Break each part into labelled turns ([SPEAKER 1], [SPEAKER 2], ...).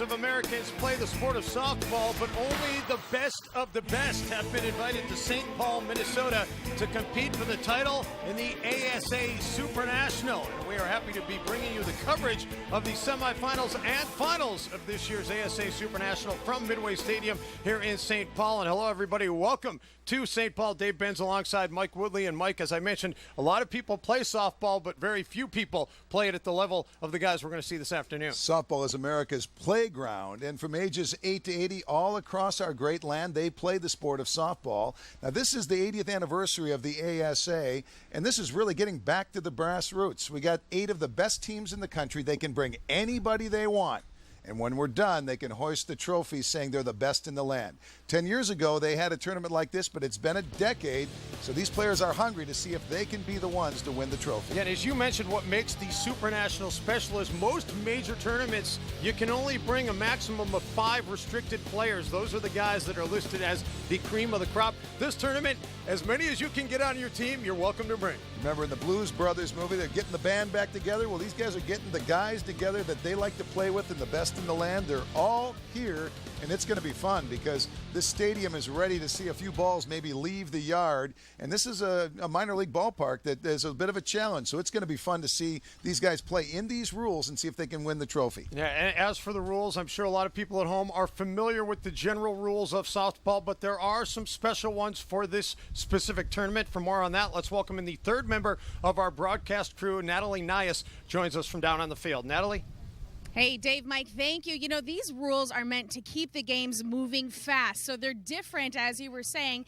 [SPEAKER 1] Of Americans play the sport of softball, but only the best of the best have been invited to St. Paul, Minnesota to compete for the title in the ASA Supernational. And we are happy to be bringing you the coverage of the semifinals and finals of this year's ASA Supernational from Midway Stadium here in St. Paul. And hello, everybody. Welcome to St. Paul. Dave Benz alongside Mike Woodley. And Mike, as I mentioned, a lot of people play softball, but very few people play it at the level of the guys we're going to see this afternoon.
[SPEAKER 2] Softball is America's playground, and from ages 8 to 80 all across our great land, they play the sport of softball. Now, this is the 80th anniversary of the ASA, and this is really getting back to the brass roots. We got 8 of the best teams in the country. They can bring anybody they want. And when we're done, they can hoist the trophy saying they're the best in the land. 10 years ago, they had a tournament like this, but it's been a decade, so these players are hungry to see if they can be the ones to win the trophy.
[SPEAKER 1] Yeah, and as you mentioned, what makes the Supernational special is most major tournaments, you can only bring a maximum of 5 restricted players. Those are the guys that are listed as the cream of the crop. This tournament, as many as you can get on your team, you're welcome to bring.
[SPEAKER 2] Remember in the Blues Brothers movie, they're getting the band back together? Well, these guys are getting the guys together that they like to play with and the best in the land. They're all here, and it's going to be fun because this stadium is ready to see a few balls maybe leave the yard. And this is a minor league ballpark that is a bit of a challenge. So it's going to be fun to see these guys play in these rules and see if they can win the trophy.
[SPEAKER 1] Yeah, and as for the rules, I'm sure a lot of people at home are familiar with the general rules of softball, but there are some special ones for this specific tournament. For more on that, let's welcome in the third member of our broadcast crew. Natalie Nias joins us from down on the field. Natalie?
[SPEAKER 3] Hey, Dave, Mike, thank you. You know, these rules are meant to keep the games moving fast. So they're different, as you were saying,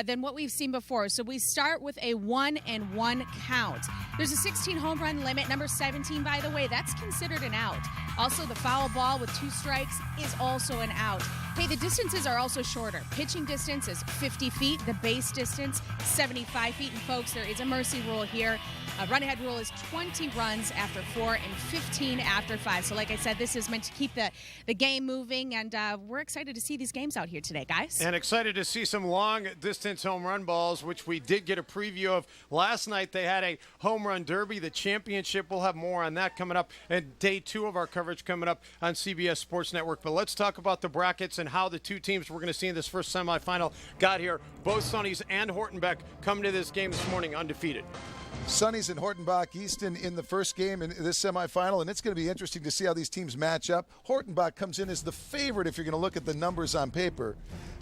[SPEAKER 3] than what we've seen before. So we start with a 1-and-1 count. There's a 16 home run limit. Number 17, by the way, that's considered an out. Also, the foul ball with 2 strikes is also an out. Hey, the distances are also shorter. Pitching distance is 50 feet. The base distance, 75 feet. And, folks, there is a mercy rule here. A run-ahead rule is 20 runs after 4 and 15 after 5. So, like I said, this is meant to keep the game moving, and we're excited to see these games out here today, guys.
[SPEAKER 1] And excited to see some long-distance home run balls, which we did get a preview of last night. They had a home run derby, the championship. We'll have more on that coming up, and day 2 of our coverage coming up on CBS Sports Network. But let's talk about the brackets and how the 2 teams we're going to see in this first semifinal got here. Both Sonny's and Hortonbeck coming to this game this morning undefeated.
[SPEAKER 2] Sonny's and Hortonbach, Easton in the first game in this semifinal, and it's going to be interesting to see how these teams match up. Hortonbach comes in as the favorite if you're going to look at the numbers on paper,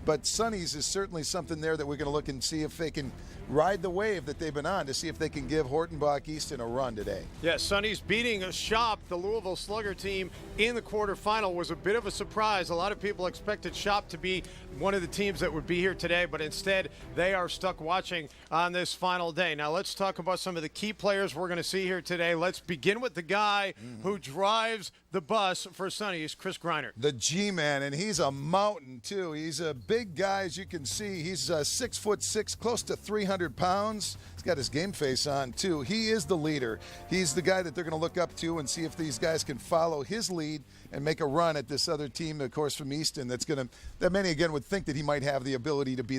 [SPEAKER 2] but Sonny's is certainly something there that we're going to look and see if they can ride the wave that they've been on to see if they can give Hortonbach Easton a run today.
[SPEAKER 1] Yeah, Sonny's beating a Shop, the Louisville Slugger team, in the quarterfinal was a bit of a surprise. A lot of people expected Shop to be one of the teams that would be here today, but instead they are stuck watching on this final day. Now let's talk about some of the key players we're going to see here today. Let's begin with the guy who drives the bus for Sonny. He's Chris Griner.
[SPEAKER 2] The G-Man, and he's a mountain too. He's a big guy, as you can see. He's 6'6", close to 300 pounds. He's got his game face on too. He is the leader. He's the guy that they're going to look up to and see if these guys can follow his lead and make a run at this other team, of course, from Easton. That many again would think that he might have the ability to be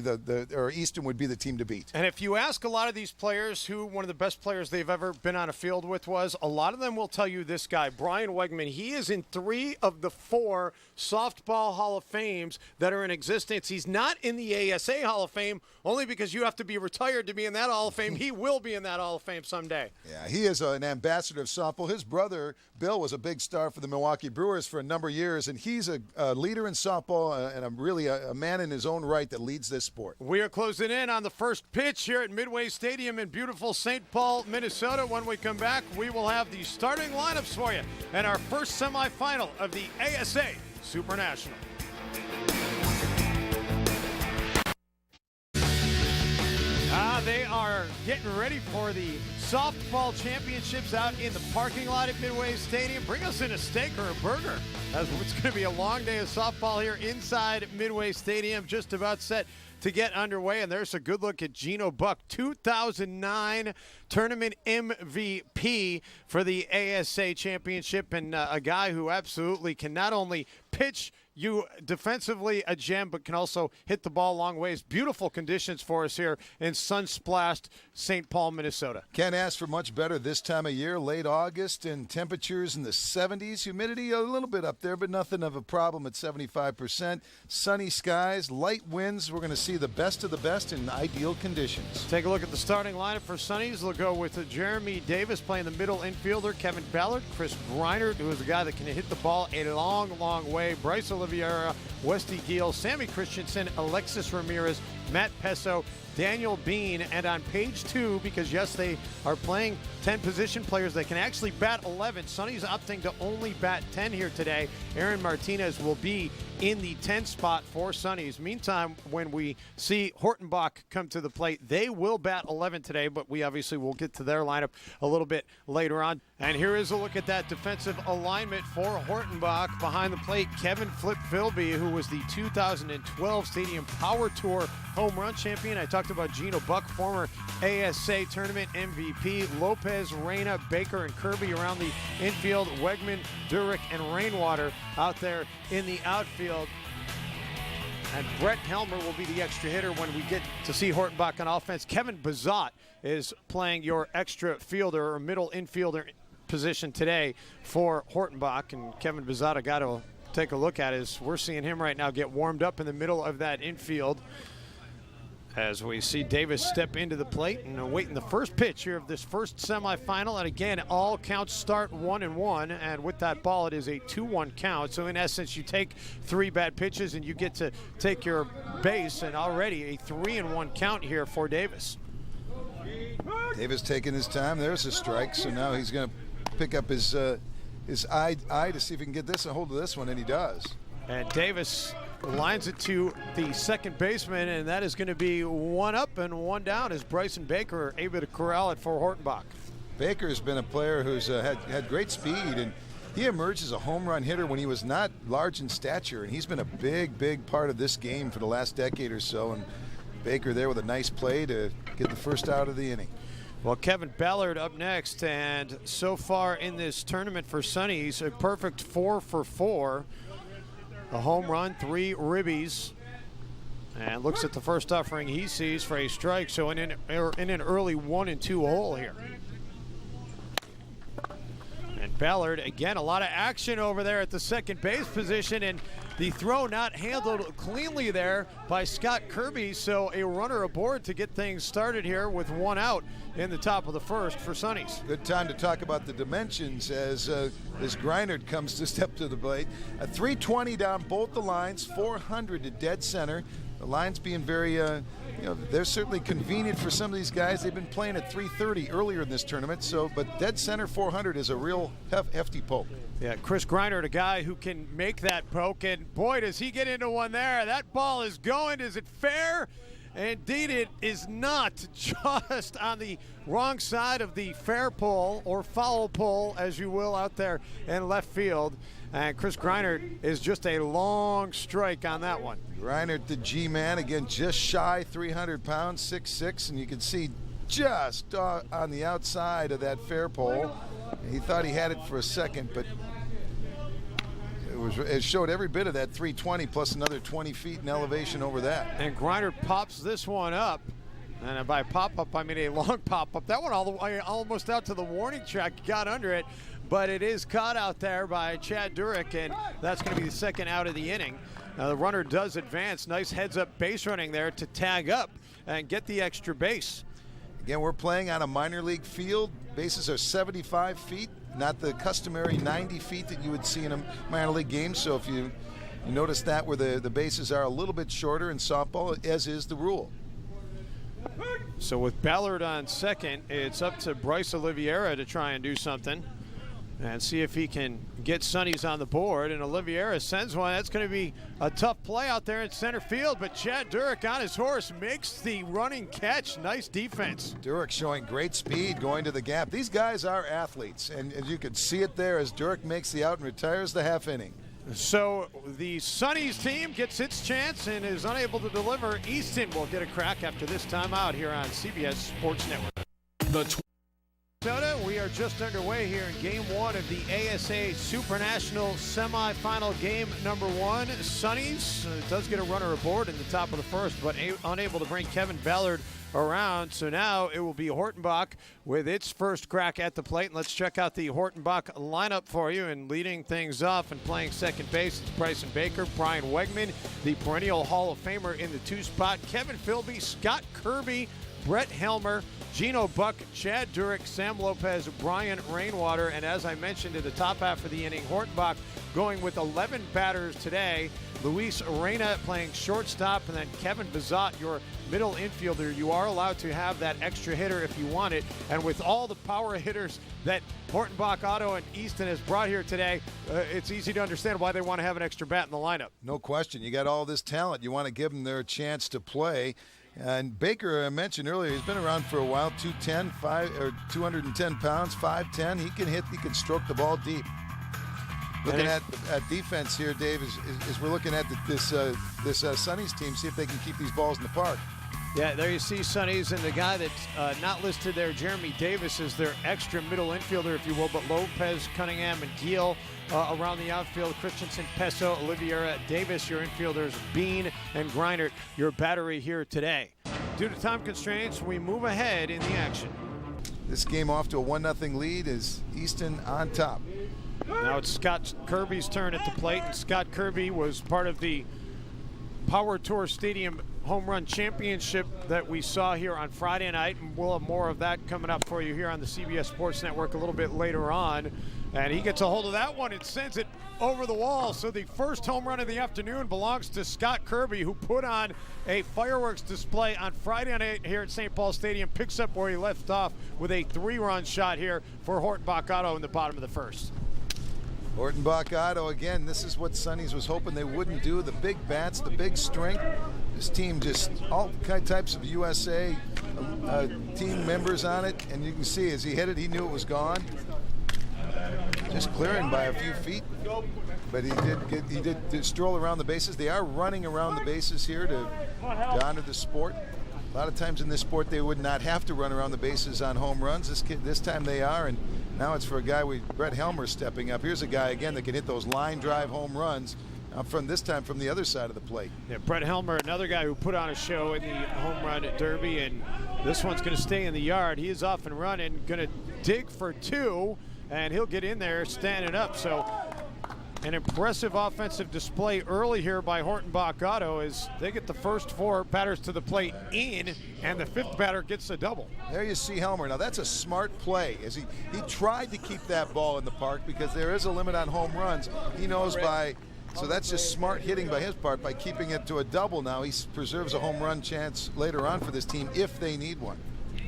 [SPEAKER 2] or Easton would be the team to beat.
[SPEAKER 1] And if you ask a lot of these players who one of the best players they've ever been on a field with was, a lot of them will tell you this guy, Brian Wegman. He is in 3 of the 4 softball Hall of Fames that are in existence. He's not in the ASA Hall of Fame only because you have to be retired to be in that Hall of Fame. He will be in that Hall of Fame someday.
[SPEAKER 2] Yeah, he is an ambassador of softball. His brother, Bill, was a big star for the Milwaukee Brewers for a number of years, and he's a leader in softball and really a man in his own right that leads this sport.
[SPEAKER 1] We are closing in on the first pitch here at Midway Stadium in beautiful St. Paul, Minnesota. When we come back, we will have the starting lineups for you and our first semifinal of the ASA Supernational. They are getting ready for the softball championships out in the parking lot at Midway Stadium. Bring us in a steak or a burger, as it's going to be a long day of softball here inside Midway Stadium, just about set to get underway. And there's a good look at Geno Buck, 2009 tournament MVP for the ASA championship, and a guy who absolutely can not only pitch you defensively a gem, but can also hit the ball long ways. Beautiful conditions for us here in sun-splashed St. Paul, Minnesota.
[SPEAKER 2] Can't ask for much better this time of year. Late August and temperatures in the 70s. Humidity a little bit up there, but nothing of a problem at 75%. Sunny skies, light winds. We're going to see the best of the best in ideal conditions.
[SPEAKER 1] Take a look at the starting lineup for Sonny's. They'll go with Jeremy Davis playing the middle infielder, Kevin Ballard, Chris Greinert, who is a guy that can hit the ball a long, long way, Bryce Oliveira, Westy Giel, Sammy Christensen, Alexis Ramirez, Matt Pesso, Daniel Bean, and on page 2, because yes, they are playing 10 position players, they can actually bat 11. Sonny's opting to only bat 10 here today. Aaron Martinez will be in the 10 spot for Sonny's. Meantime, when we see Hortonbach come to the plate, they will bat 11 today, but we obviously will get to their lineup a little bit later on. And here is a look at that defensive alignment for Hortonbach. Behind the plate, Kevin Flip Philby, who was the 2012 Stadium Power Tour home run champion. I talked about Gino Buck, former ASA tournament MVP. Lopez, Reyna, Baker, and Kirby around the infield. Wegman, Durick, and Rainwater out there in the outfield. And Brett Helmer will be the extra hitter when we get to see Hortonbach on offense. Kevin Bazat is playing your extra fielder or middle infielder position today for Hortonbach. And Kevin Bazat, I got to take a look at is we're seeing him right now get warmed up in the middle of that infield as we see Davis step into the plate and awaiting the first pitch here of this first semifinal. And again, all counts start 1-1, and with that ball, it is a 2-1 count. So in essence, you take 3 bad pitches and you get to take your base, and already a 3-1 count here for Davis.
[SPEAKER 2] Davis taking his time. There's a strike, so now he's going to pick up his eye to see if he can get this and hold of this one, and he does.
[SPEAKER 1] And Davis lines it to the second baseman, and that is going to be 1 up and 1 down as Bryson Baker able to corral it for Hortonbach.
[SPEAKER 2] Baker's been a player who's had great speed, and he emerged as a home run hitter when he was not large in stature, and he's been a big part of this game for the last decade or so. And Baker there with a nice play to get the first out of the inning.
[SPEAKER 1] Well, Kevin Ballard up next, and so far in this tournament for Sonny, he's a perfect 4 for 4. A home run, 3 ribbies, and looks at the first offering he sees for a strike. So in an early 1-2 hole here. And Ballard, again, a lot of action over there at the second base position, and the throw not handled cleanly there by Scott Kirby. So a runner aboard to get things started here with 1 out in the top of the first for Sonny's.
[SPEAKER 2] Good time to talk about the dimensions as Greinert comes to step to the plate. A 320 down both the lines, 400 to dead center. The lines being very, they're certainly convenient for some of these guys. They've been playing at 330 earlier in this tournament. So, but dead center 400 is a real hefty poke.
[SPEAKER 1] Yeah, Chris Greinert, a guy who can make that poke, and boy, does he get into one there. That ball is going. Is it fair? Indeed, it is not. Just on the wrong side of the fair pole, or foul pole, as you will, out there in left field. And Chris Greinert is just a long strike on that one.
[SPEAKER 2] Greinert, the G-man, again, just shy 300 pounds, 6'6", and you can see just on the outside of that fair pole. He thought he had it for a second, but it showed every bit of that 320 plus another 20 feet in elevation over that.
[SPEAKER 1] And Greinert pops this one up. And by pop-up, I mean a long pop-up. That one all the way almost out to the warning track, got under it. But it is caught out there by Chad Durick, and that's going to be the second out of the inning. Now the runner does advance. Nice heads-up base running there to tag up and get the extra base.
[SPEAKER 2] Again, we're playing on a minor league field. Bases are 75 feet, not the customary 90 feet that you would see in a minor league game. So if you notice that where the bases are a little bit shorter in softball, as is the rule.
[SPEAKER 1] So with Ballard on second, it's up to Bryce Oliveira to try and do something and see if he can get Sonny's on the board. And Oliveira sends one. That's going to be a tough play out there in center field, but Chad Durick on his horse makes the running catch. Nice defense.
[SPEAKER 2] Durick showing great speed going to the gap. These guys are athletes, and you can see it there as Durick makes the out and retires the half inning.
[SPEAKER 1] So the Sonny's team gets its chance and is unable to deliver. Easton will get a crack after this time out here on CBS Sports Network. Minnesota. We are just underway here in game one of the ASA Supernational semifinal game number one. Sonny's does get a runner aboard in the top of the first, but unable to bring Kevin Ballard around. So now it will be Hortonbach with its first crack at the plate. And let's check out the Hortonbach lineup for you. And leading things off and playing second base, it's Bryson Baker, Brian Wegman, the perennial Hall of Famer in the 2 spot, Kevin Philby, Scott Kirby, Brett Helmer, Gino Buck, Chad Durick, Sam Lopez, Brian Rainwater, and as I mentioned in the top half of the inning, Hortonbach going with 11 batters today. Luis Arena playing shortstop, and then Kevin Bizot, your middle infielder. You are allowed to have that extra hitter if you want it, and with all the power hitters that Hortonbach Auto and Easton has brought here today, it's easy to understand why they want to have an extra bat in the lineup.
[SPEAKER 2] No question. You got all this talent. You want to give them their chance to play. And Baker, I mentioned earlier, he's been around for a while, 210 pounds, 5'10". He can hit, he can stroke the ball deep. Looking at defense here, Dave, is we're looking at this Sonny's team, see if they can keep these balls in the park.
[SPEAKER 1] Yeah, there you see Sonny's, and the guy that's not listed there, Jeremy Davis, is their extra middle infielder, if you will, but Lopez, Cunningham, and Giel around the outfield. Christensen, Pesso, Oliveira, Davis, your infielders, Bean, and Greinert, your battery here today. Due to time constraints, we move ahead in the action.
[SPEAKER 2] This game off to a 1-0 lead is Easton on top.
[SPEAKER 1] Now it's Scott Kirby's turn at the plate, and Scott Kirby was part of the Power Tour Stadium Home Run Championship that we saw here on Friday night, and we'll have more of that coming up for you here on the CBS Sports Network a little bit later on. And he gets a hold of that one and sends it over the wall. So the first home run of the afternoon belongs to Scott Kirby, who put on a fireworks display on Friday night here at St. Paul Stadium, picks up where he left off with a 3-run shot here for Hortonbach Auto in the bottom of the first.
[SPEAKER 2] Hortonbach Auto, again, this is what Sonny's was hoping they wouldn't do. The big bats, the big strength. This team just all types of USA team members on it. And you can see as he hit it, he knew it was gone. Just clearing by a few feet. But he did stroll around the bases. They are running around the bases here to honor the sport. A lot of times in this sport, they would not have to run around the bases on home runs. This time they are, and now it's for a guy with Brett Helmer stepping up. Here's a guy, again, that can hit those line drive home runs from this time from the other side of the plate. Yeah,
[SPEAKER 1] Brett Helmer, another guy who put on a show in the home run derby, and this one's going to stay in the yard. He is off and running, going to dig for 2, and he'll get in there standing up. So an impressive offensive display early here by Hortonbach Auto as they get the first 4 batters to the plate in, and the 5th batter gets a double.
[SPEAKER 2] There you see Helmer. Now that's a smart play as he tried to keep that ball in the park because there is a limit on home runs. He knows so that's just smart hitting by his part by keeping it to a double. Now he preserves a home run chance later on for this team if they need one.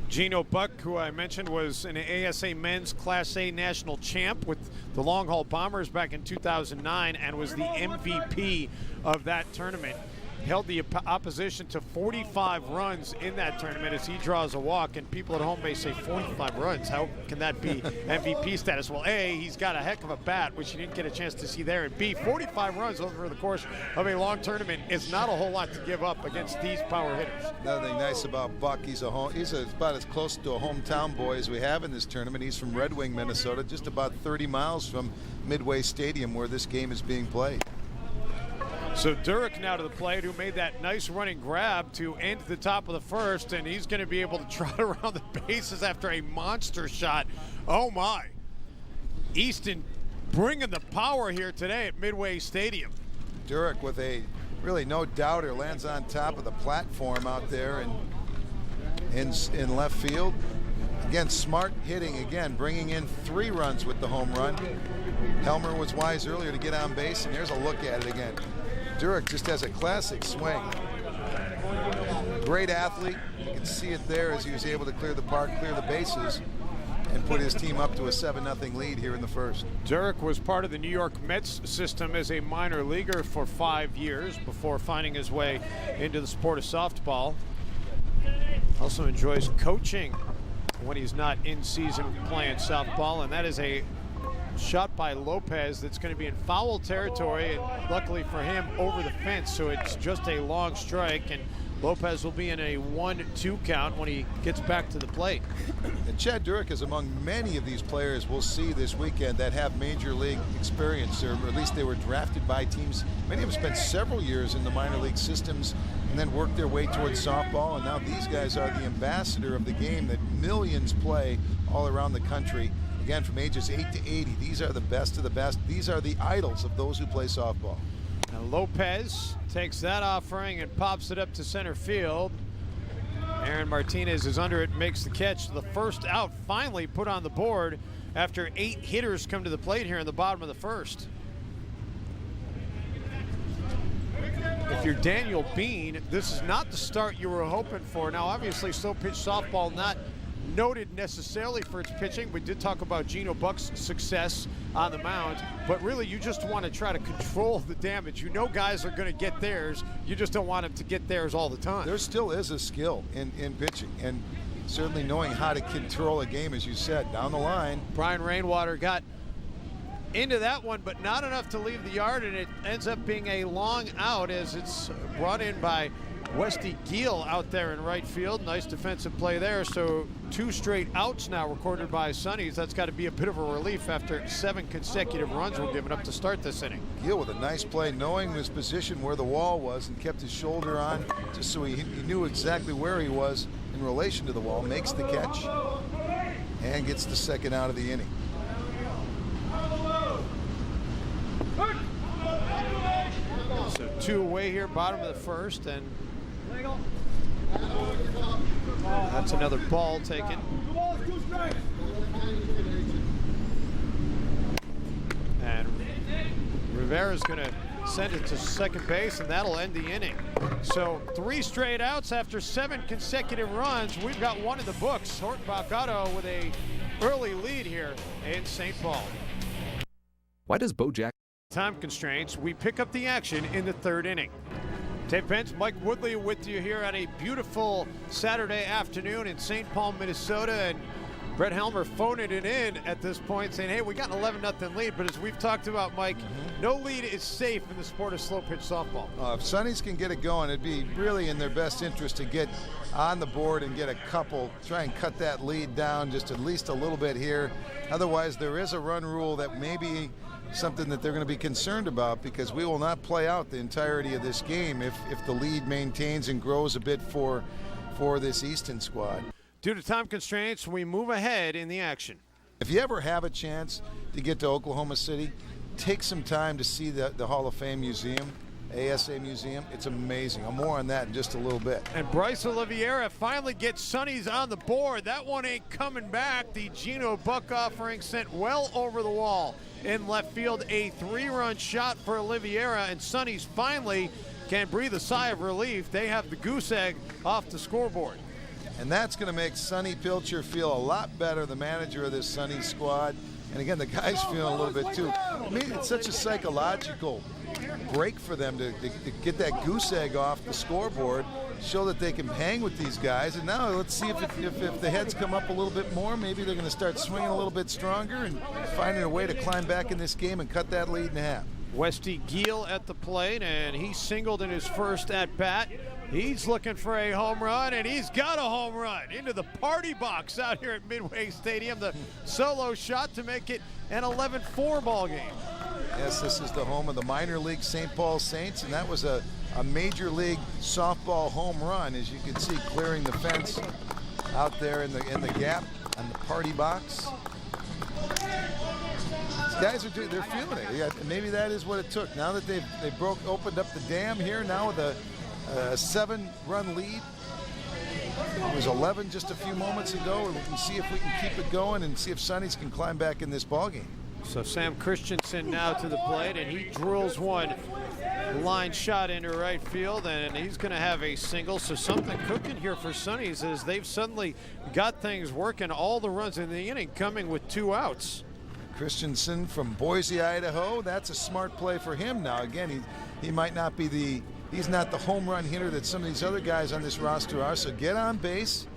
[SPEAKER 1] Gino Buck, who I mentioned was an ASA Men's Class A national champ with the Long Haul Bombers back in 2009 and was the MVP of that tournament. Held the opposition to 45 runs in that tournament as he draws a walk, and people at home may say 45 runs, how can that be MVP status? Well, A, he's got a heck of a bat, which you didn't get a chance to see there, and B, 45 runs over the course of a long tournament is not a whole lot to give up against these power hitters.
[SPEAKER 2] Another thing nice about Buck, he's about as close to a hometown boy as we have in this tournament. He's from Red Wing, Minnesota, just about 30 miles from Midway Stadium where this game is being played.
[SPEAKER 1] So Durick now to the plate, who made that nice running grab to end the top of the first, and he's going to be able to trot around the bases after a monster shot. Oh my. Easton bringing the power here today at Midway Stadium.
[SPEAKER 2] Durick with a really no doubter lands on top of the platform out there in left field. Again, smart hitting, again, bringing in 3 runs with the home run. Helmer was wise earlier to get on base, and there's a look at it again. Durick just has a classic swing. Great athlete. You can see it there as he was able to clear the park, clear the bases, and put his team up to a 7-0 lead here in the first.
[SPEAKER 1] Durick was part of the New York Mets system as a minor leaguer for 5 years before finding his way into the sport of softball. Also enjoys coaching when he's not in season playing softball, and that is a shot by Lopez that's going to be in foul territory, and luckily for him, over the fence, so it's just a long strike. And Lopez will be in a 1-2 count when he gets back to the plate.
[SPEAKER 2] And Chad Durick is among many of these players we'll see this weekend that have major league experience, or at least they were drafted by teams. Many of them spent several years in the minor league systems and then worked their way towards softball, and now these guys are the ambassador of the game that millions play all around the country. Again, from ages 8 to 80, these are the best of the best. These are the idols of those who play softball.
[SPEAKER 1] And Lopez takes that offering and pops it up to center field. Aaron Martinez is under it, makes the catch. The first out finally put on the board after 8 hitters come to the plate here in the bottom of the first. If you're Daniel Bean, this is not the start you were hoping for. Now, obviously, slow pitch softball not noted necessarily for its pitching. We did talk about Geno Buck's success on the mound, but really you just want to try to control the damage. You know guys are going to get theirs. You just don't want them to get theirs all the time.
[SPEAKER 2] There still is a skill in pitching, and certainly knowing how to control a game, as you said, down the line.
[SPEAKER 1] Brian Rainwater got into that one, but not enough to leave the yard, and it ends up being a long out as it's brought in by Westy Giel out there in right field. Nice defensive play there. So 2 straight outs now recorded by Sonny's. That's got to be a bit of a relief after 7 consecutive runs were given up to start this inning.
[SPEAKER 2] Giel with a nice play, knowing his position where the wall was, and kept his shoulder on just so he knew exactly where he was in relation to the wall. Makes the catch and gets the second out of the inning.
[SPEAKER 1] So 2 away here, bottom of the first, and that's another ball taken. And Rivera's going to send it to second base, and that'll end the inning. So 3 straight outs after 7 consecutive runs. We've got one in the books. Horton Balcado with a early lead here in St. Paul.
[SPEAKER 4] Why does Bojack?
[SPEAKER 1] Time constraints, we pick up the action in the 3rd inning. Tape Pence, Mike Woodley with you here on a beautiful Saturday afternoon in St. Paul, Minnesota. And Brett Helmer phoning it in at this point, saying, hey, we got an 11-0 lead, but as we've talked about, Mike, no lead is safe in the sport of slow pitch softball.
[SPEAKER 2] If Sonny's can get it going, it'd be really in their best interest to get on the board and get a couple, try and cut that lead down just at least a little bit here. Otherwise, there is a run rule that may be something that they're going to be concerned about, because we will not play out the entirety of this game if the lead maintains and grows a bit for this Easton squad.
[SPEAKER 1] Due to time constraints, we move ahead in the action.
[SPEAKER 2] If you ever have a chance to get to Oklahoma City, take some time to see the Hall of Fame Museum, ASA Museum. It's amazing. More on that in just a little bit.
[SPEAKER 1] And Bryce Oliveira finally gets Sonny's on the board. That one ain't coming back. The Geno Buck offering sent well over the wall in left field. A 3-run shot for Oliveira, and Sonny's finally can breathe a sigh of relief. They have the goose egg off the scoreboard.
[SPEAKER 2] And that's going to make Sonny Pilcher feel a lot better, the manager of this Sonny squad. And again, the guys feeling a little bit too. I mean, it's such a psychological break for them to get that goose egg off the scoreboard, show that they can hang with these guys. And now let's see if the heads come up a little bit more, maybe they're going to start swinging a little bit stronger and finding a way to climb back in this game and cut that lead in half.
[SPEAKER 1] Westy Giel at the plate, and he singled in his first at-bat. He's looking for a home run, and he's got a home run into the party box out here at Midway Stadium. The solo shot to make it an 11-4 ball game.
[SPEAKER 2] Yes, this is the home of the minor league St. Paul Saints, and that was a major league softball home run, as you can see, clearing the fence out there in the gap on the party box. These guys they're feeling it. Yeah, maybe that is what it took. Now that they opened up the dam here, now with a 7-run lead. It was 11 just a few moments ago, and we can see if we can keep it going and see if Sonny's can climb back in this ballgame.
[SPEAKER 1] So Sam Christensen now to the plate, and he drills one line shot into right field, and he's going to have a single. So something cooking here for Sonny's as they've suddenly got things working. All the runs in the inning coming with 2 outs.
[SPEAKER 2] Christensen from Boise, Idaho. That's a smart play for him now. Again, he might not be he's not the home run hitter that some of these other guys on this roster are. So get on base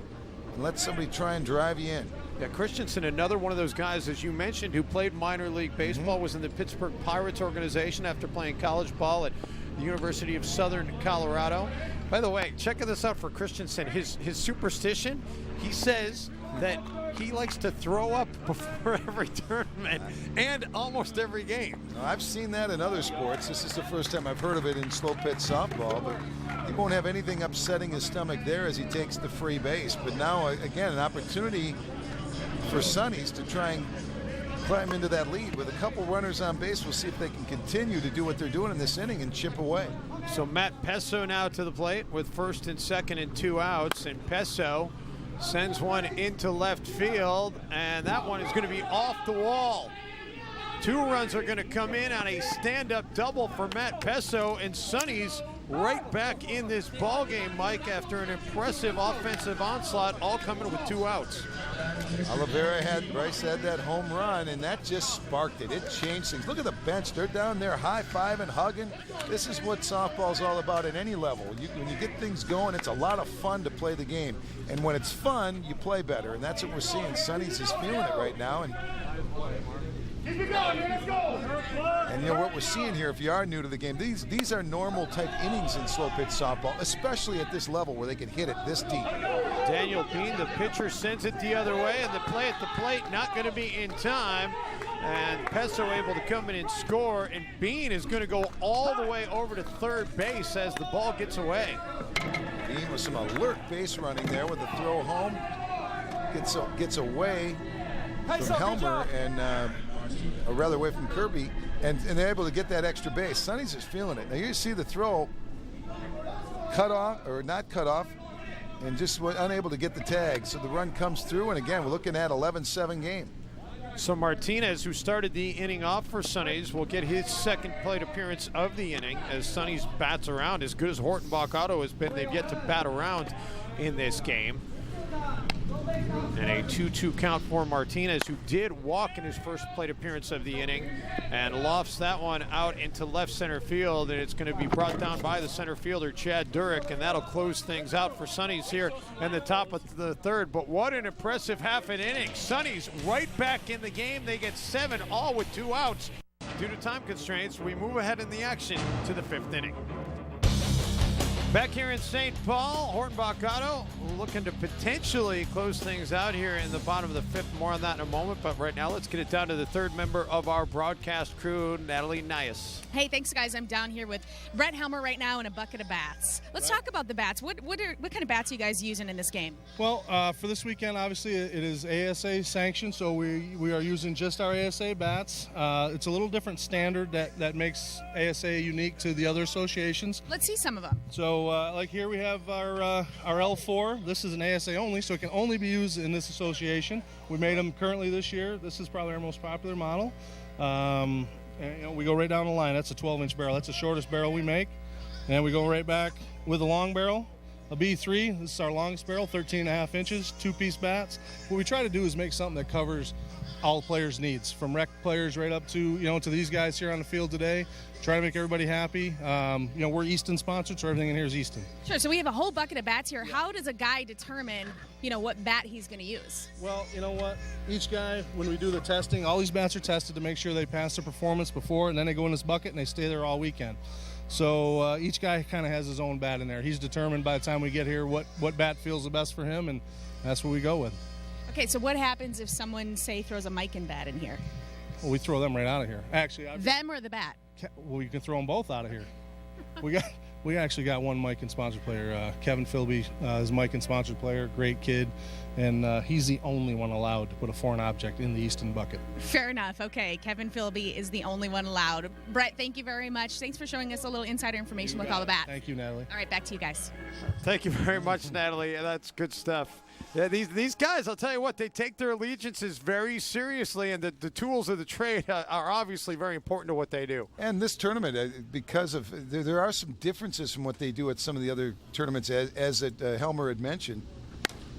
[SPEAKER 2] and let somebody try and drive you in.
[SPEAKER 1] Yeah, Christensen, another one of those guys, as you mentioned, who played minor league baseball, was in the Pittsburgh Pirates organization after playing college ball at the University of Southern Colorado. By the way, checking this out for Christensen, his superstition, he says that he likes to throw up before every tournament and almost every game.
[SPEAKER 2] I've seen that in other sports. This is the first time I've heard of it in slow pitch softball, but he won't have anything upsetting his stomach there as he takes the free base. But now, again, an opportunity for Sonny's to try and climb into that lead. With a couple runners on base, we'll see if they can continue to do what they're doing in this inning and chip away.
[SPEAKER 1] So Matt Pesso now to the plate with first and second and 2 outs, and Pesso sends one into left field, and that one is going to be off the wall. 2 runs are going to come in on a stand-up double for Matt Pesso, and Sonny's right back in this ball game, Mike, after an impressive offensive onslaught, all coming with 2 outs. Bryce had that home run, and that just sparked it. It changed things. Look at the bench. They're down there high-fiving, hugging. This is what softball's all about at any level. When you get things going, it's a lot of fun to play the game. And when it's fun, you play better, and that's what we're seeing. Sonny's is feeling it right now. And you know what we're seeing here, if you are new to the game, these are normal type innings in slow pitch softball, especially at this level where they can hit it this deep. Daniel Bean, the pitcher, sends it the other way, and the play at the plate not going to be in time. And Pesso able to come in and score, and Bean is going to go all the way over to third base as the ball gets away.
[SPEAKER 2] Bean with some alert base running there with a throw home. Gets away from Helmer and or rather away from Kirby, and they're able to get that extra base. Sonny's just feeling it. Now you see the throw cut off, or not cut off, and just unable to get the tag. So the run comes through, and again, we're looking at 11-7 game.
[SPEAKER 1] So Martinez, who started the inning off for Sonny's, will get his second plate appearance of the inning as Sonny's bats around. As good as Hortonbach Auto has been, they've yet to bat around in this game. And a 2-2 count for Martinez, who did walk in his first plate appearance of the inning, and lofts that one out into left center field, and it's going to be brought down by the center fielder, Chad Durick, and that'll close things out for Sonny's here in the top of the third. But what an impressive half an inning. Sonny's right back in the game. They get 7, all with 2 outs. Due to time constraints, we move ahead in the action to the 5th inning. Back here in St. Paul, Hortonbach Auto looking to potentially close things out here in the bottom of the 5th. More on that in a moment, but right now let's get it down to the third member of our broadcast crew, Natalie Nias.
[SPEAKER 3] Hey, thanks guys. I'm down here with Brett Helmer right now and a bucket of bats. Let's talk about the bats. What kind of bats are you guys using in this game?
[SPEAKER 5] Well, for this weekend, obviously it is ASA sanctioned, so we are using just our ASA bats. It's a little different standard that makes ASA unique to the other associations.
[SPEAKER 3] Let's see some of them.
[SPEAKER 5] So like here we have our L4. This is an ASA only, so it can only be used in this association. We made them currently this year. This is probably our most popular model. And, we go right down the line. That's a 12-inch barrel. That's the shortest barrel we make. And we go right back with a long barrel, a B3. This is our longest barrel, 13.5 inches, 2-piece bats. What we try to do is make something that covers all players' needs, from rec players right up to to these guys here on the field today. Try to make everybody happy. We're Easton sponsored, so everything in here is Easton.
[SPEAKER 3] Sure. So we have a whole bucket of bats here. How does a guy determine, what bat he's going to use?
[SPEAKER 5] Well, you know what? Each guy, when we do the testing, all these bats are tested to make sure they pass their performance before, and then they go in this bucket and they stay there all weekend. So each guy kind of has his own bat in there. He's determined by the time we get here what bat feels the best for him, and that's what we go with.
[SPEAKER 3] Okay, so what happens if someone, say, throws a Mikan bat in here?
[SPEAKER 5] Well, we throw them right out of here. Actually,
[SPEAKER 3] them or the bat?
[SPEAKER 5] Well, you can throw them both out of here. We actually got one Mikan sponsored player, Kevin Philby, is a Mikan sponsored player, great kid, and he's the only one allowed to put a foreign object in the Easton bucket.
[SPEAKER 3] Fair enough. Okay, Kevin Philby is the only one allowed. Brett, thank you very much. Thanks for showing us a little insider information with all the bats.
[SPEAKER 5] Thank you, Natalie.
[SPEAKER 3] All right, back to you guys.
[SPEAKER 1] Thank you very much, Natalie. That's good stuff. Yeah, these guys, I'll tell you what, they take their allegiances very seriously, and the tools of the trade are obviously very important to what they do.
[SPEAKER 2] And this tournament, because of there are some differences from what they do at some of the other tournaments, as Helmer had mentioned.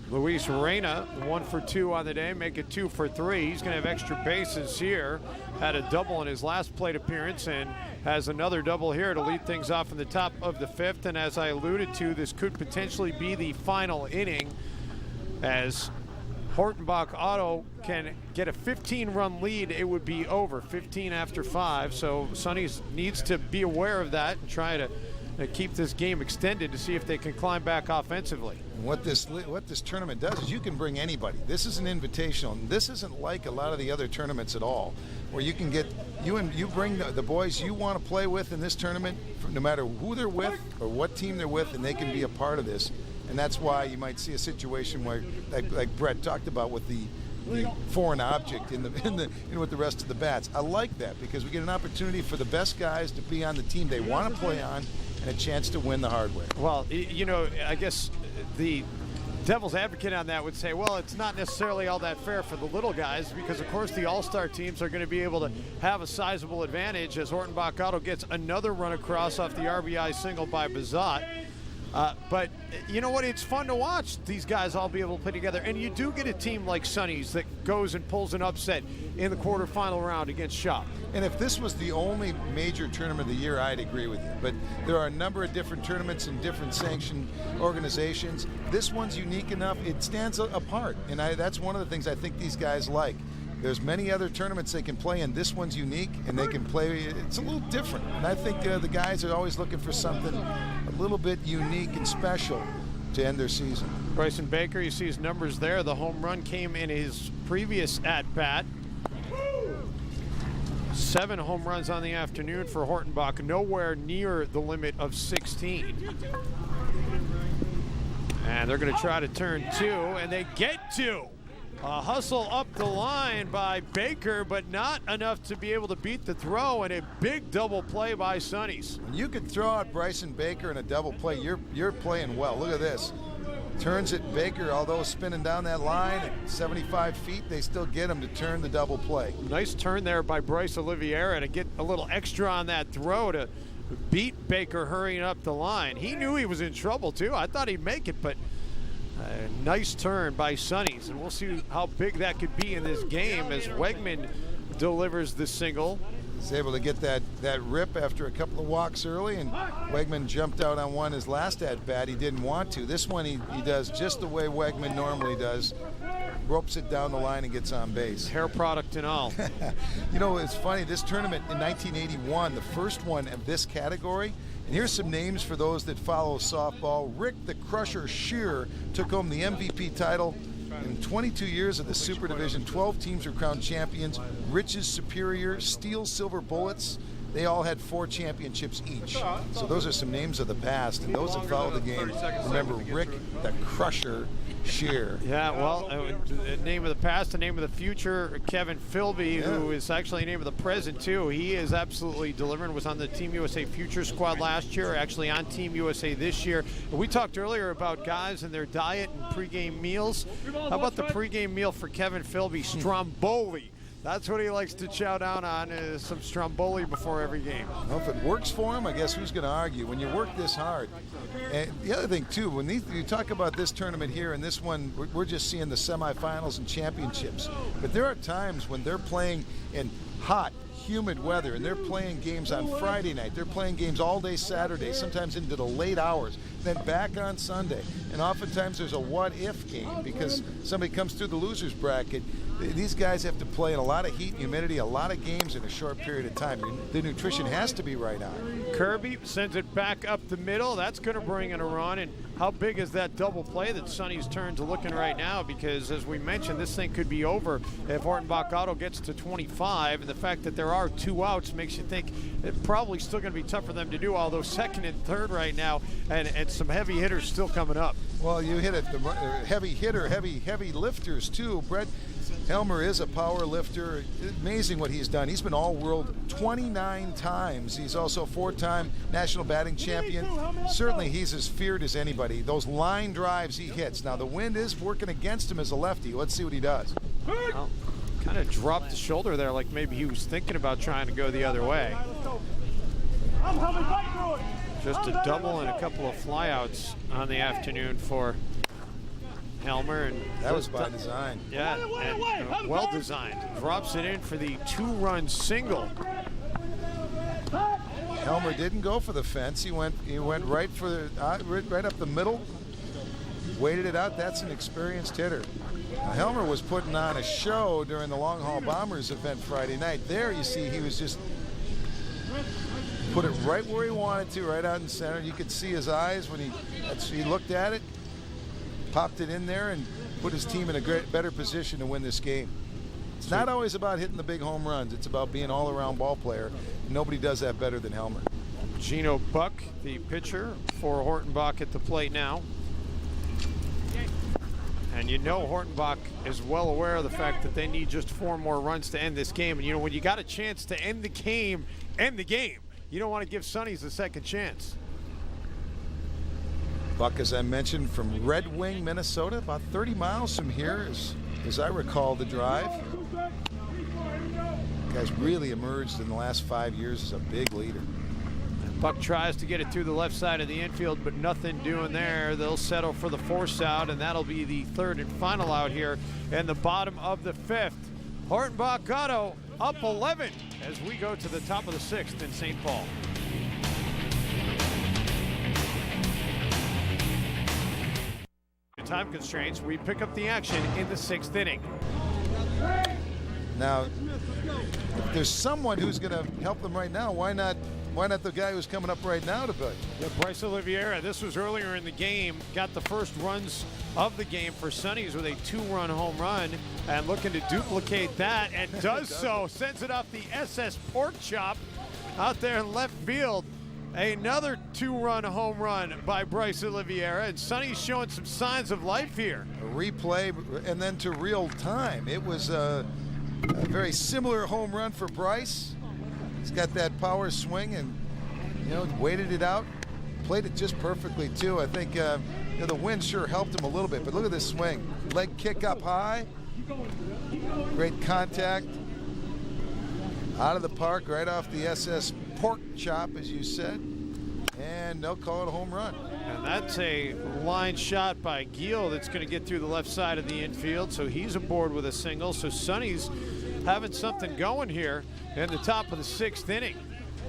[SPEAKER 1] Luis Reyna, 1 for 2 on the day, make it 2 for 3. He's going to have extra bases here. Had a double in his last plate appearance and has another double here to lead things off in the top of the 5th. And as I alluded to, this could potentially be the final inning, as Hortonbach Auto can get a 15-run lead, it would be over. 15 after 5. So Sonny needs to be aware of that and try to keep this game extended to see if they can climb back offensively.
[SPEAKER 2] And what this tournament does is you can bring anybody. This is an invitational, and this isn't like a lot of the other tournaments at all, where you can get you bring the boys you want to play with in this tournament, no matter who they're with or what team they're with, and they can be a part of this. And that's why you might see a situation where, like Brett talked about, with the foreign object with the rest of the bats. I like that because we get an opportunity for the best guys to be on the team they want to play on, and a chance to win the hard way.
[SPEAKER 1] Well, I guess the devil's advocate on that would say, well, it's not necessarily all that fair for the little guys because, of course, the all-star teams are going to be able to have a sizable advantage as Hortonbach Auto gets another run across off the RBI single by Bazat. But you know what? It's fun to watch these guys all be able to play together. And you do get a team like Sonny's that goes and pulls an upset in the quarterfinal round against Shop.
[SPEAKER 2] And if this was the only major tournament of the year, I'd agree with you. But there are a number of different tournaments and different sanctioned organizations. This one's unique enough. It stands apart. And that's one of the things I think these guys like. There's many other tournaments they can play in. This one's unique, and they can play. It's a little different. And I think the guys are always looking for something a little bit unique and special to end their season.
[SPEAKER 1] Bryson Baker, you see his numbers there. The home run came in his previous at-bat. 7 home runs on the afternoon for Hortonbach, nowhere near the limit of 16. And they're going to try to turn 2, and they get 2. A hustle up the line by Baker, but not enough to be able to beat the throw, and a big double play by Sonny's.
[SPEAKER 2] When you could throw out Bryson Baker in a double play, you're playing well. Look at this. Turns it, Baker, although spinning down that line at 75 feet, they still get him to turn the double play.
[SPEAKER 1] Nice turn there by Bryce Oliveira to get a little extra on that throw to beat Baker hurrying up the line. He knew he was in trouble, too. I thought he'd make it, but a nice turn by Sonny's, and we'll see how big that could be in this game as Wegman delivers the single.
[SPEAKER 2] He's able to get that rip after a couple of walks early, and Wegman jumped out on one his last at-bat. He didn't want to. This one he does just the way Wegman normally does. Ropes it down the line and gets on base.
[SPEAKER 1] Hair product and all.
[SPEAKER 2] You know, it's funny, this tournament in 1981, the first one of this category, and here's some names for those that follow softball. Rick the Crusher Shearer took home the MVP title. In 22 years of the Super Division, 12 teams were crowned champions. Rich's Superior, Steel Silver Bullets, they all had 4 championships each. So those are some names of the past, and those that follow the game remember Rick the Crusher Shearer.
[SPEAKER 1] Yeah, well, name of the past, the name of the future, Kevin Philby, who is actually a name of the present, too. He is absolutely delivering, was on the Team USA Future Squad last year, actually on Team USA this year. We talked earlier about guys and their diet and pregame meals. How about the pregame meal for Kevin Philby? Stromboli. That's what he likes to chow down on, is some Stromboli before every game.
[SPEAKER 2] Well, if it works for him, I guess who's going to argue? When you work this hard. And the other thing, too, when you talk about this tournament here and this one, we're just seeing the semifinals and championships. But there are times when they're playing in hot, humid weather, and they're playing games on Friday night. They're playing games all day Saturday, sometimes into the late hours, then back on Sunday. And oftentimes there's a what-if game because somebody comes through the loser's bracket. These guys have to play in a lot of heat and humidity, a lot of games in a short period of time. The nutrition has to be right on.
[SPEAKER 1] Kirby sends it back up the middle. That's going to bring in a run. And how big is that double play that Sonny's turns looking right now? Because, as we mentioned, this thing could be over if Hortonbach Auto gets to 25. And the fact that there are 2 outs makes you think it's probably still going to be tough for them to do, although second and third right now, and some heavy hitters still coming up.
[SPEAKER 2] Well, you hit it. The heavy hitter, heavy lifters, too. Brett Helmer is a power lifter. Amazing what he's done. He's been all-world 29 times. He's also a 4-time national batting champion. Certainly he's as feared as anybody. Those line drives he hits. Now, the wind is working against him as a lefty. Let's see what he does.
[SPEAKER 1] Well, kind of dropped the shoulder there like maybe he was thinking about trying to go the other way. Just a double and a couple of flyouts on the afternoon for Helmer, and
[SPEAKER 2] that was by design.
[SPEAKER 1] Yeah, and well designed. Drops it in for the 2-run single.
[SPEAKER 2] Helmer didn't go for the fence. He went right for right up the middle. waited it out. That's an experienced hitter. Now, Helmer was putting on a show during the Long Haul Bombers event Friday night. There you see he was just put it right where he wanted to, right out in center. You could see his eyes when he looked at it, popped it in there, and put his team in a better position to win this game. It's not always about hitting the big home runs. It's about being an all-around ball player. Nobody does that better than Helmer.
[SPEAKER 6] Gino Buck, the pitcher for Hortonbach at the plate now. And you know Hortonbach is well aware of the fact that they need just 4 more runs to end this game. And you know, when you got a chance to end the game, end the game. You don't want to give Sonny's a second chance.
[SPEAKER 2] Buck, as I mentioned, from Red Wing, Minnesota, about 30 miles from here, as I recall the drive. Guy's really emerged in the last 5 years as a big leader.
[SPEAKER 6] Buck tries to get it through the left side of the infield, but nothing doing there. They'll settle for the force out, and that'll be the 3rd and final out here in the bottom of the 5th. Hortonbach Auto up 11 as we go to the top of the 6th in St. Paul. Time constraints, we pick up the action in the 6th inning.
[SPEAKER 2] Now, if there's someone who's going to help them right now, why not the guy who's coming up right now to play?
[SPEAKER 6] Yeah, Bryce Oliveira, this was earlier in the game, got the first runs of the game for Sonny's with a 2-run home run, and looking to duplicate that, and does so. Sends it off the SS Pork Chop out there in left field. Another 2-run home run by Bryce Oliveira, and Sonny's showing some signs of life here.
[SPEAKER 2] A replay and then to real time. It was a very similar home run for Bryce. He's got that power swing and, you know, waited it out, played it just perfectly too. I think you know, the wind sure helped him a little bit, but look at this swing. Leg kick up high, great contact. Out of the park, right off the SS Pork Chop, as you said, and they'll call it a home run.
[SPEAKER 6] And that's a line shot by Giel that's going to get through the left side of the infield, so he's aboard with a single. So Sonny's having something going here in the top of the 6th inning.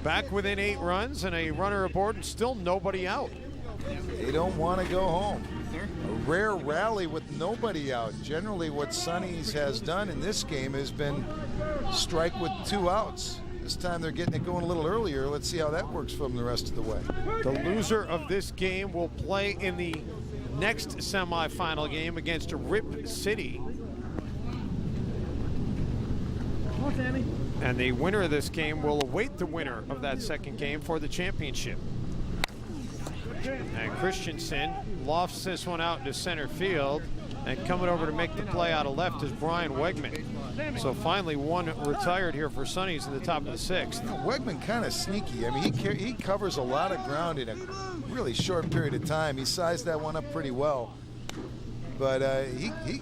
[SPEAKER 6] Back within 8 runs and a runner aboard and still nobody out.
[SPEAKER 2] They don't want to go home. A rare rally with nobody out. Generally what Sonny's has done in this game has been strike with 2 outs. This time they're getting it going a little earlier. Let's see how that works for them the rest of the way.
[SPEAKER 6] The loser of this game will play in the next semifinal game against Rip City. And the winner of this game will await the winner of that second game for the championship. And Christensen lofts this one out into center field, and coming over to make the play out of left is Brian Wegman. So finally one retired here for Sonny's in the top of the 6th.
[SPEAKER 2] Wegman kind of sneaky. I mean, he covers a lot of ground in a really short period of time. He sized that one up pretty well. But he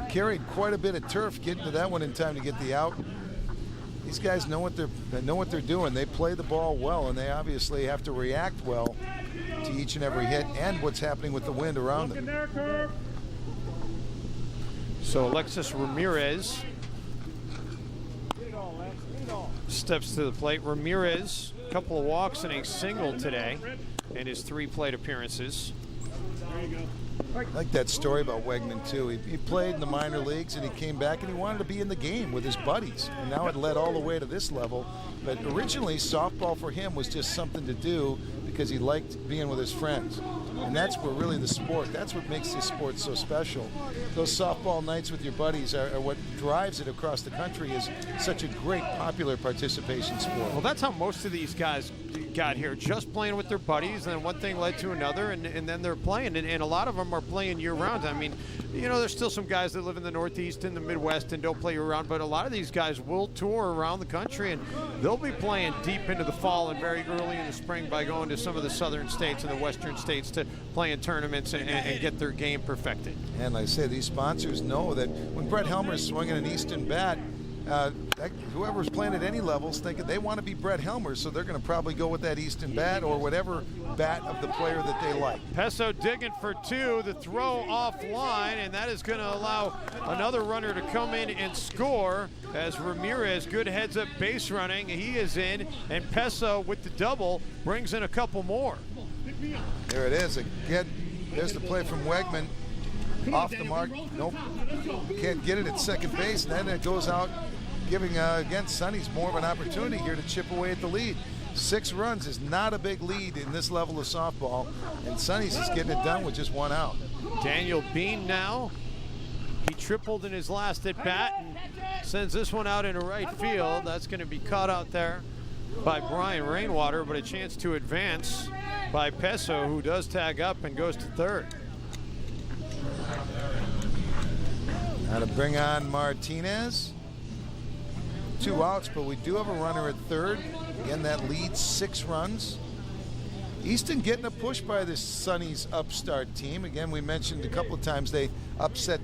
[SPEAKER 2] carried quite a bit of turf getting to that one in time to get the out. These guys know what they're doing. They play the ball well, and they obviously have to react well to each and every hit and what's happening with the wind around them.
[SPEAKER 6] So Alexis Ramirez steps to the plate. Ramirez, a couple of walks and a single today in his 3 plate appearances.
[SPEAKER 2] I like that story about Wegman too. He played in the minor leagues and he came back and he wanted to be in the game with his buddies, and now it led all the way to this level. But originally softball for him was just something to do because he liked being with his friends, and that's where really the sport, that's what makes this sport so special. Those softball nights with your buddies are what drives it across the country. Is such a great popular participation sport.
[SPEAKER 6] Well, that's how most of these guys got here, just playing with their buddies, and then one thing led to another, and then they're playing, and a lot of them are playing year-round. I mean, you know, there's still some guys that live in the Northeast and the Midwest and don't play year-round, but a lot of these guys will tour around the country, and they'll be playing deep into the fall and very early in the spring by going to some of the southern states and the western states to play in tournaments and get their game perfected.
[SPEAKER 2] And like I say, these sponsors know that when Brett Helmer's swinging an Easton bat, whoever's playing at any levels thinking they want to be Brett Helmer, so they're going to probably go with that Easton bat or whatever bat of the player that they like.
[SPEAKER 6] Pesso digging for 2, the throw offline, and that is going to allow another runner to come in and score as Ramirez, good heads up base running, he is in, and Pesso with the double brings in a couple more.
[SPEAKER 2] There it is again. There's the play from Wegman. Off the mark. Nope. Can't get it at second base. And then it goes out, giving, again, Sonny's more of an opportunity here to chip away at the lead. 6 runs is not a big lead in this level of softball. And Sonny's is getting it done with just 1 out.
[SPEAKER 6] Daniel Bean now. He tripled in his last at bat and sends this one out into right field. That's going to be caught out there by Brian Rainwater, but a chance to advance by Peso, who does tag up and goes to third.
[SPEAKER 2] Now to bring on Martinez. 2 outs, but we do have a runner at third. Again, that leads 6 runs. Easton getting a push by this Sonny's upstart team. Again, we mentioned a couple of times they upset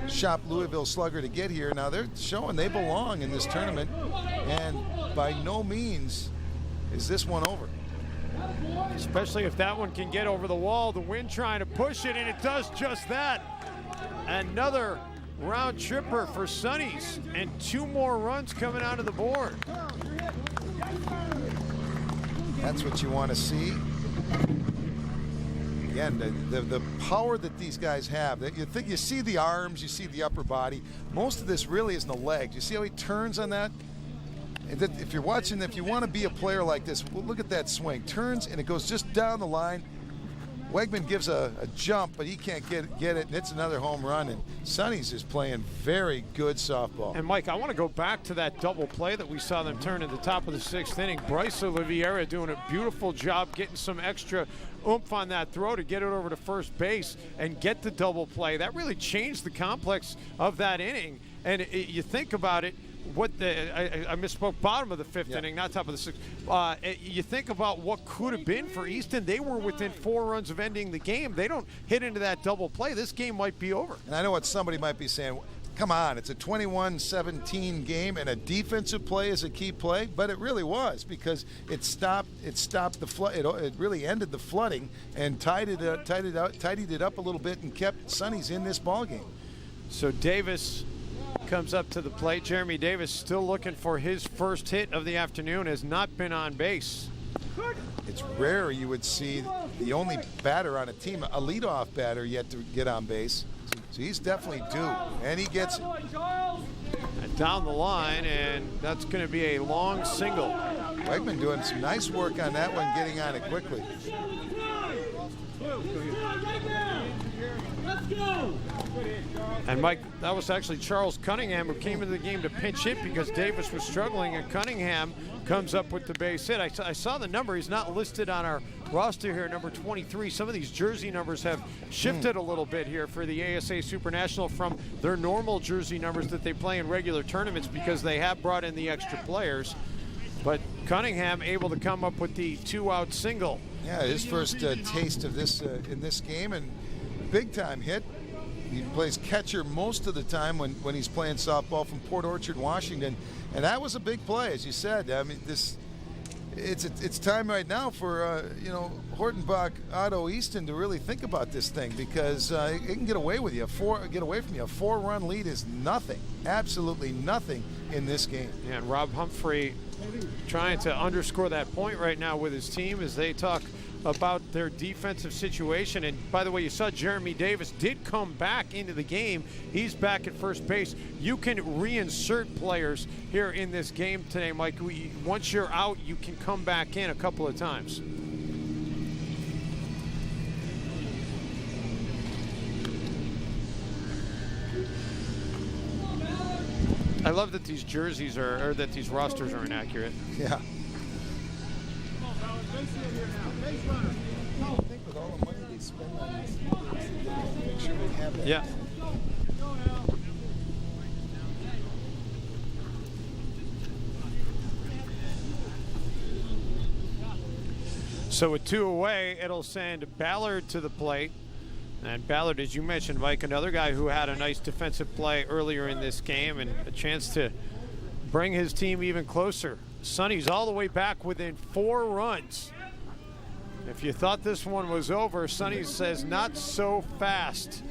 [SPEAKER 2] Shop Louisville Slugger to get here. Now they're showing they belong in this tournament, and by no means is this one over.
[SPEAKER 6] Especially if that one can get over the wall. The wind trying to push it, and it does just that. Another round tripper for Sonny's, and 2 more runs coming out of the board.
[SPEAKER 2] That's what you want to see. Again, the power that these guys have. You see the arms, you see the upper body. Most of this really is in the legs. You see how he turns on that? If you're watching, if you want to be a player like this, look at that swing. Turns, and it goes just down the line. Wegman gives a jump, but he can't get it, and it's another home run. And Sonny's is playing very good softball.
[SPEAKER 6] And Mike, I want to go back to that double play that we saw them turn at the top of the 6th inning. Bryce Oliveira doing a beautiful job getting some extra oomph on that throw to get it over to first base and get the double play. That really changed the complex of that inning. And you think about it, I misspoke, bottom of the 5th inning, not top of the 6th. You think about what could have been for Easton. They were within 4 runs of ending the game. They don't hit into that double play, this game might be over.
[SPEAKER 2] And I know what somebody might be saying, come on, it's a 21-17 game and a defensive play is a key play, but it really was, because it stopped the flood. It really ended the flooding and tidied it up a little bit and kept Sonny's in this ball game.
[SPEAKER 6] So Davis comes up to the plate. Jeremy Davis still looking for his first hit of the afternoon, has not been on base.
[SPEAKER 2] It's rare you would see the only batter on a team, a leadoff batter, yet to get on base. So he's definitely due, and he gets it.
[SPEAKER 6] And down the line, and that's going to be a long single.
[SPEAKER 2] Wegman doing some nice work on that one, getting on it quickly.
[SPEAKER 7] Let's go!
[SPEAKER 6] And Mike, that was actually Charles Cunningham who came into the game to pinch hit because Davis was struggling, and Cunningham comes up with the base hit. I saw the number. He's not listed on our roster here, number 23. Some of these jersey numbers have shifted a little bit here for the ASA Supernational from their normal jersey numbers that they play in regular tournaments, because they have brought in the extra players. But Cunningham able to come up with the 2-out single.
[SPEAKER 2] Yeah, his first taste of this in this game, and big time hit. He plays catcher most of the time when he's playing softball, from Port Orchard, Washington, and that was a big play, as you said. I mean, it's time right now for Hortonbach, Otto, Easton to really think about this thing, because it can get away with you. Get away from you. A 4-run lead is nothing, absolutely nothing in this game.
[SPEAKER 6] Yeah, and Rob Humphrey trying to underscore that point right now with his team as they talk about their defensive situation. And by the way, you saw Jeremy Davis did come back into the game. He's back at first base. You can reinsert players here in this game today, Mike. Once you're out, you can come back in a couple of times. I love that these jerseys or that these rosters are inaccurate.
[SPEAKER 2] Yeah. I think with all the money they spend on these leaders, they make sure they have that.
[SPEAKER 6] Yeah. So with 2 away, it'll send Ballard to the plate. And Ballard, as you mentioned, Mike, another guy who had a nice defensive play earlier in this game and a chance to bring his team even closer. Sonny's all the way back within 4 runs. If you thought this one was over, Sonny says not so fast.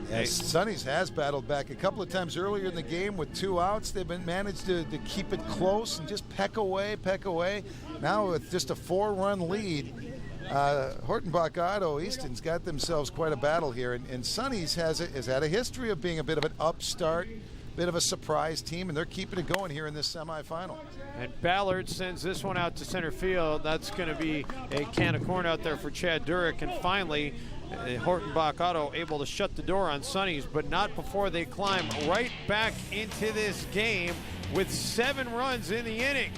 [SPEAKER 2] Yes, Sonny's has battled back a couple of times earlier in the game with 2 outs. They've been managed to keep it close and just peck away. Now with just a 4-run lead, Hortonbach Auto, Easton's got themselves quite a battle here, and Sonny's has had a history of being a bit of an upstart, bit of a surprise team, and they're keeping it going here in this semifinal.
[SPEAKER 6] And Ballard sends this one out to center field. That's going to be a can of corn out there for Chad Durick. And finally, Hortonbach Auto able to shut the door on Sonny's, but not before they climb right back into this game with 7 runs in the inning.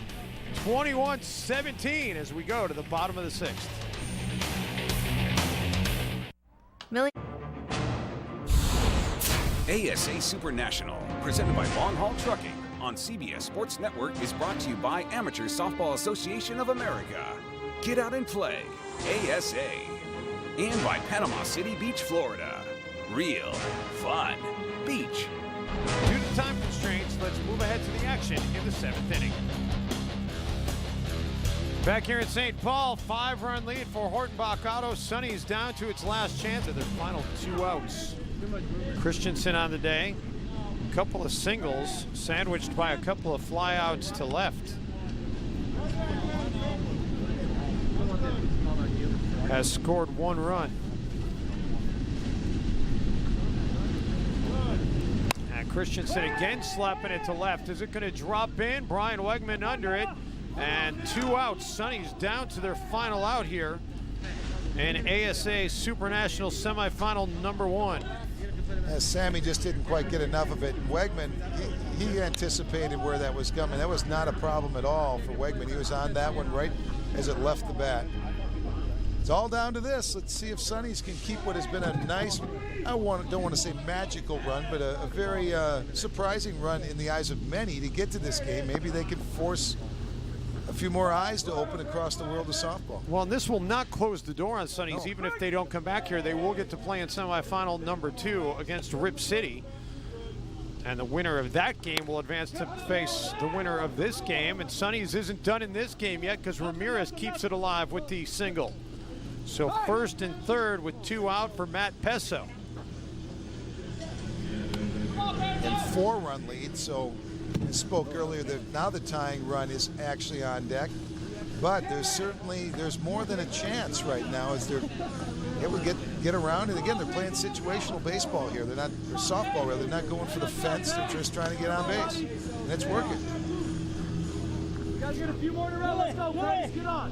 [SPEAKER 6] 21-17 as we go to the bottom of the 6th.
[SPEAKER 7] ASA Super National, presented by Long Haul Trucking on CBS Sports Network, is brought to you by Amateur Softball Association of America. Get out and play, ASA. And by Panama City Beach, Florida. Real fun beach.
[SPEAKER 6] Due to time constraints, let's move ahead to the action in the 7th inning. Back here in St. Paul, 5-run lead for Hortonbach Auto. Sonny's down to its last chance of their final 2 outs. Christensen on the day. A couple of singles, sandwiched by a couple of flyouts to left. Has scored 1 run. And Christensen again slapping it to left. Is it going to drop in? Brian Wegman under it. And 2 outs. Sonny's down to their final out here in ASA Super National semifinal number 1.
[SPEAKER 2] Sammy just didn't quite get enough of it. Wegman, he anticipated where that was coming. That was not a problem at all for Wegman. He was on that one right as it left the bat. It's all down to this. Let's see if Sonny's can keep what has been a nice, don't want to say magical run, but a very surprising run in the eyes of many to get to this game. Maybe they can force a few more eyes to open across the world of softball.
[SPEAKER 6] Well, and this will not close the door on Sonny's. Even if they don't come back here, they will get to play in semifinal number 2 against Rip City. And the winner of that game will advance to face the winner of this game. And Sonny's isn't done in this game yet because Ramirez keeps it alive with the single. So 1st and 3rd with 2 out for Matt Pesso.
[SPEAKER 2] And 4-run lead, so I spoke earlier that now the tying run is actually on deck, but there's more than a chance right now as they're able to get around. And again, they're playing situational baseball here. They're softball rather. They're not going for the fence. They're just trying to get on base, and it's working.
[SPEAKER 8] You guys get a few more to run. Let's go, guys. Get on.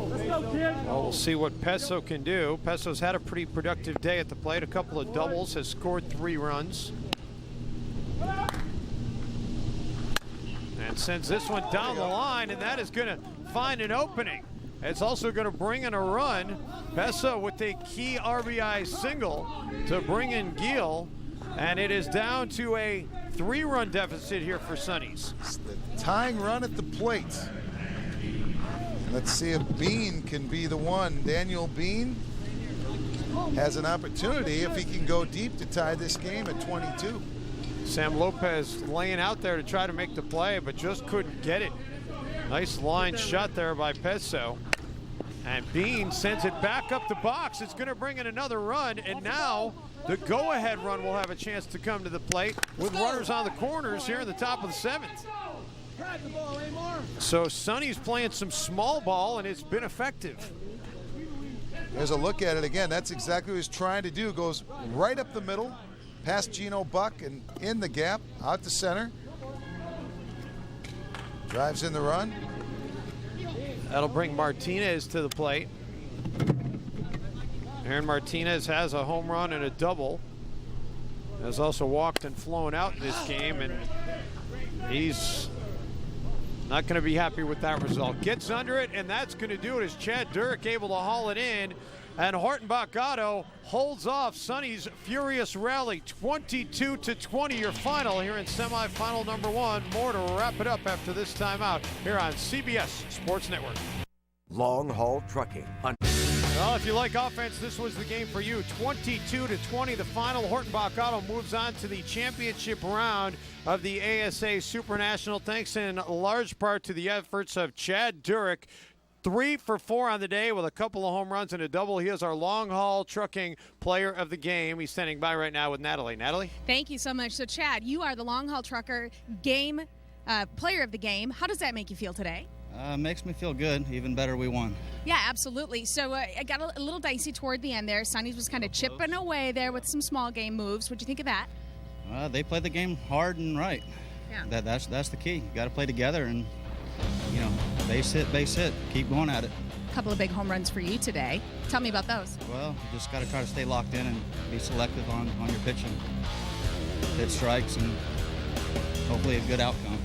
[SPEAKER 8] Let's go, kid.
[SPEAKER 6] Well, we'll see what Pesso can do. Pesso's had a pretty productive day at the plate. A couple of doubles, has scored 3 runs. And sends this one down the line, and that is going to find an opening. It's also going to bring in a run. Pesso with a key RBI single to bring in Giel, and it is down to a 3-run deficit here for Sonny's.
[SPEAKER 2] It's the tying run at the plate. And let's see if Bean can be the one. Daniel Bean has an opportunity if he can go deep to tie this game at 22.
[SPEAKER 6] Sam Lopez laying out there to try to make the play, but just couldn't get it. Nice line shot there by Pesso. And Bean sends it back up the box. It's going to bring in another run, and now the go-ahead run will have a chance to come to the plate with runners on the corners here in the top of the 7th. So Sonny's playing some small ball, and it's been effective.
[SPEAKER 2] There's a look at it again. That's exactly what he's trying to do. Goes right up the middle, past Gino Buck and in the gap, out to center. Drives in the run.
[SPEAKER 6] That'll bring Martinez to the plate. Aaron Martinez has a home run and a double. Has also walked and flown out in this game, and he's not going to be happy with that result. Gets under it, and that's going to do it as Chad Durick able to haul it in. And Hortonbach Auto holds off Sonny's furious rally, 22-20, your final here in semifinal number 1. More to wrap it up after this timeout here on CBS Sports Network.
[SPEAKER 9] Long Haul Trucking.
[SPEAKER 6] Well, if you like offense, this was the game for you. 22-20, the final. Hortonbach Auto moves on to the championship round of the ASA Super National, thanks in large part to the efforts of Chad Durick. 3 for 4 on the day with a couple of home runs and a double. He is our long haul trucking player of the game. He's standing by right now with Natalie. Natalie?
[SPEAKER 3] Thank you so much. So, Chad, you are the long haul trucker game player of the game. How does that make you feel today?
[SPEAKER 10] Makes me feel good. Even better, we won.
[SPEAKER 3] Yeah, absolutely. So I got a little dicey toward the end there. Sonny's was kind of chipping away there with some small game moves. What'd you think of that?
[SPEAKER 10] They played the game hard and right.
[SPEAKER 3] Yeah.
[SPEAKER 10] That's the key. You got to play together and, base hit. Keep going at it.
[SPEAKER 3] A couple of big home runs for you today. Tell me about those.
[SPEAKER 10] Well, you just got to try to stay locked in and be selective on your pitching. Hit strikes and hopefully a good outcome.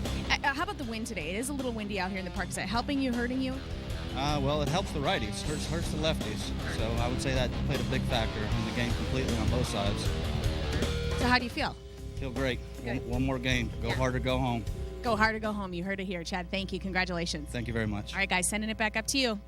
[SPEAKER 3] How about the wind today? It is a little windy out here in the park. Is that helping you, hurting you?
[SPEAKER 10] Well, it helps the righties, hurts the lefties. So I would say that played a big factor in the game completely on both sides.
[SPEAKER 3] So how do you feel?
[SPEAKER 10] Feel great. One more game. Go hard or go home.
[SPEAKER 3] Go hard or go home. You heard it here, Chad. Thank you. Congratulations.
[SPEAKER 10] Thank you very much.
[SPEAKER 3] All right, guys, sending it back up to you.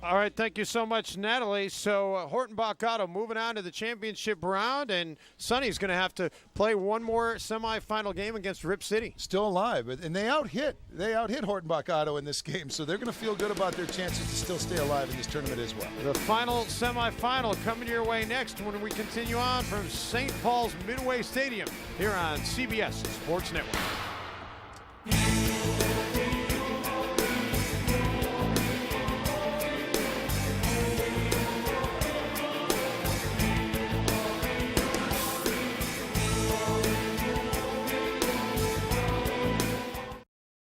[SPEAKER 6] All right, thank you so much, Natalie. So Hortonbach Auto moving on to the championship round, and Sonny's going to have to play one more semifinal game against Rip City.
[SPEAKER 2] Still alive, and they out-hit Hortonbach Auto in this game, so they're going to feel good about their chances to still stay alive in this tournament as well.
[SPEAKER 6] The final semifinal coming your way next when we continue on from St. Paul's Midway Stadium here on CBS Sports Network.